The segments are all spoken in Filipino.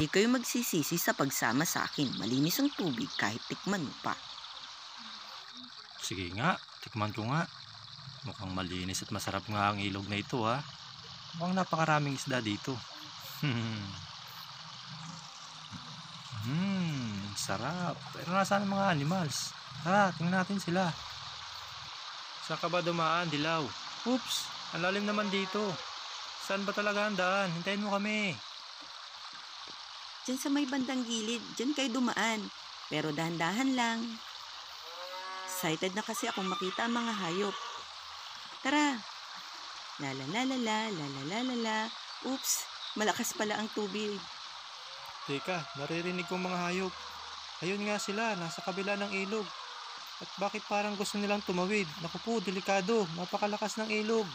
Di kayo magsisisi sa pagsama sa akin. Malinis ang tubig kahit tikman mo pa. Sige nga, tikman ko nga. Mukhang malinis at masarap nga ang ilog na ito ha. Mukhang napakaraming isda dito. Sarap. Pero nasaan ang mga animals? Tara, tingnan natin sila. Saan ka ba dumaan, Dilaw? Oops, ang lalim naman dito. Saan ba talaga ang daan? Hintayin mo kami. Diyan sa may bandang gilid, diyan kayo dumaan. Pero dahan-dahan lang. Excited na kasi akong makita ang mga hayop. Tara. La la la la la la la la la la. Oops, malakas pala ang tubig. Teka, naririnig kong mga hayop. Ayun nga sila, nasa kabila ng ilog. At bakit parang gusto nilang tumawid? Naku po, delikado. Napakalakas ng ilog.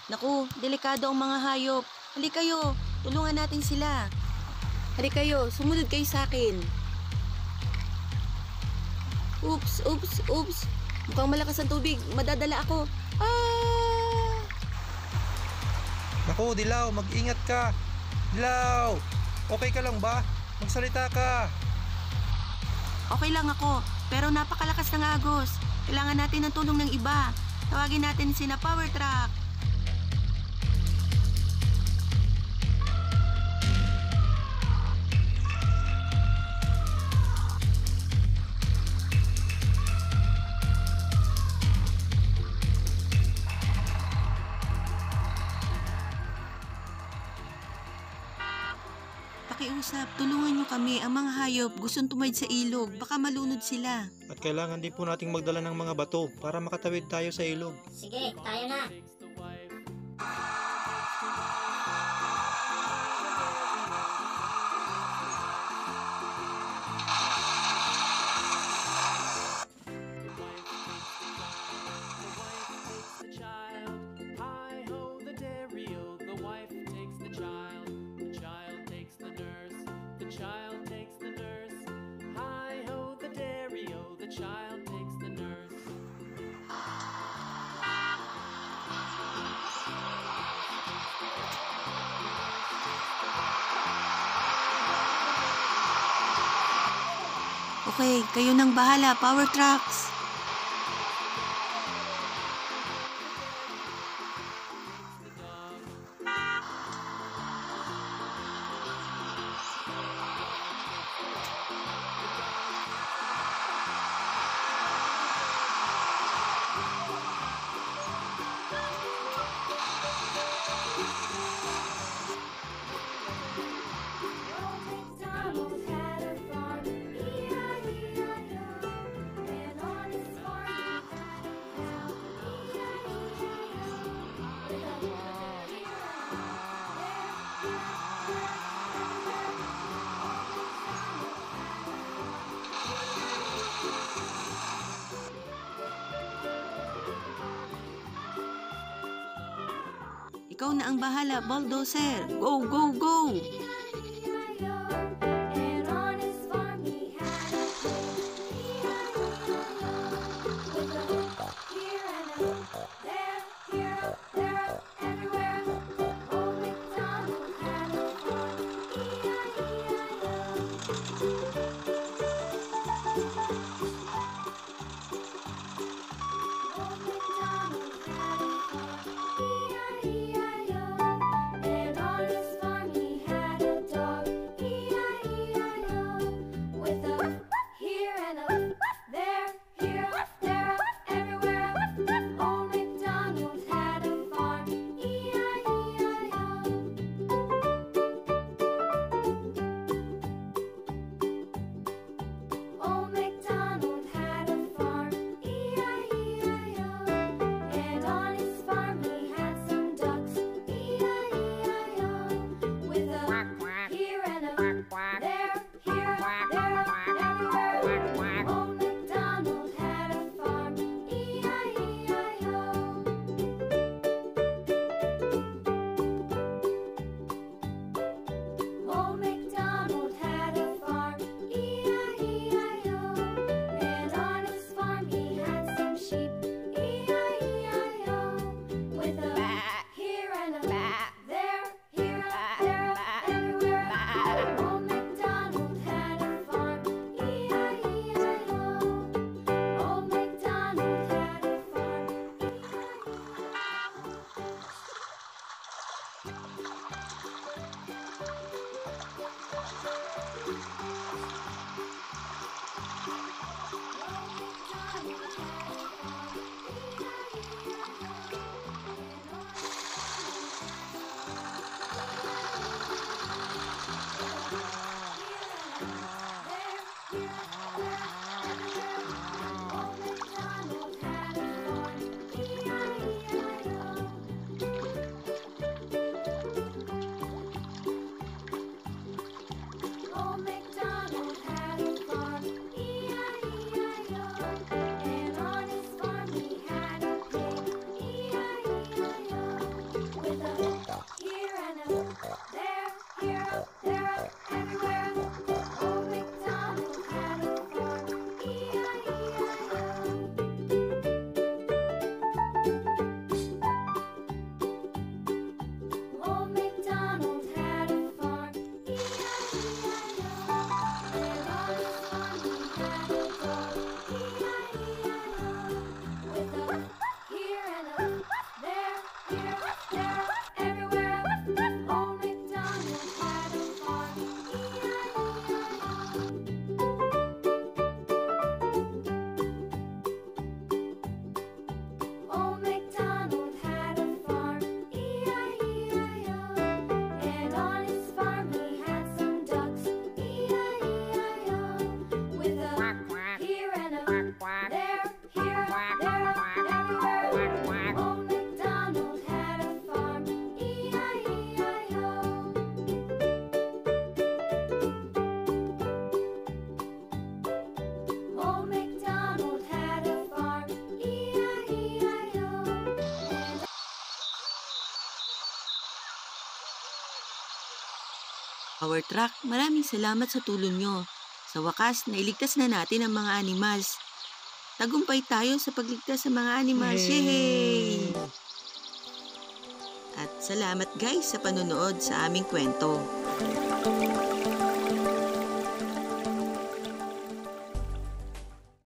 Naku, delikado ang mga hayop. Halika kayo, tulungan natin sila. Halika kayo, sumunod kayo sa akin. Oops, oops, oops. Mukhang malakas ang tubig. Madadala ako. Ah! Naku, Dilaw, mag-ingat ka. Dilaw, okay ka lang ba? Magsalita ka. Okay lang ako, pero napakalakas ng agos. Kailangan natin ng tulong ng iba. Tawagin natin sina Power Truck. Pakiusap, tulungan nyo kami. Ang mga hayop gustong tumayd sa ilog. Baka malunod sila. At kailangan din po nating magdala ng mga bato para makatawid tayo sa ilog. Sige, tayo na. Okay, kayo nang bahala, Power Trucks. Ikaw na ang bahala, Bulldozer. Go, go, go! And on his farm he had a Power Truck, maraming salamat sa tulong nyo. Sa wakas, nailigtas na natin ang mga animals. Tagumpay tayo sa pagligtas sa mga animals. Yay! At salamat guys sa panonood sa aming kwento.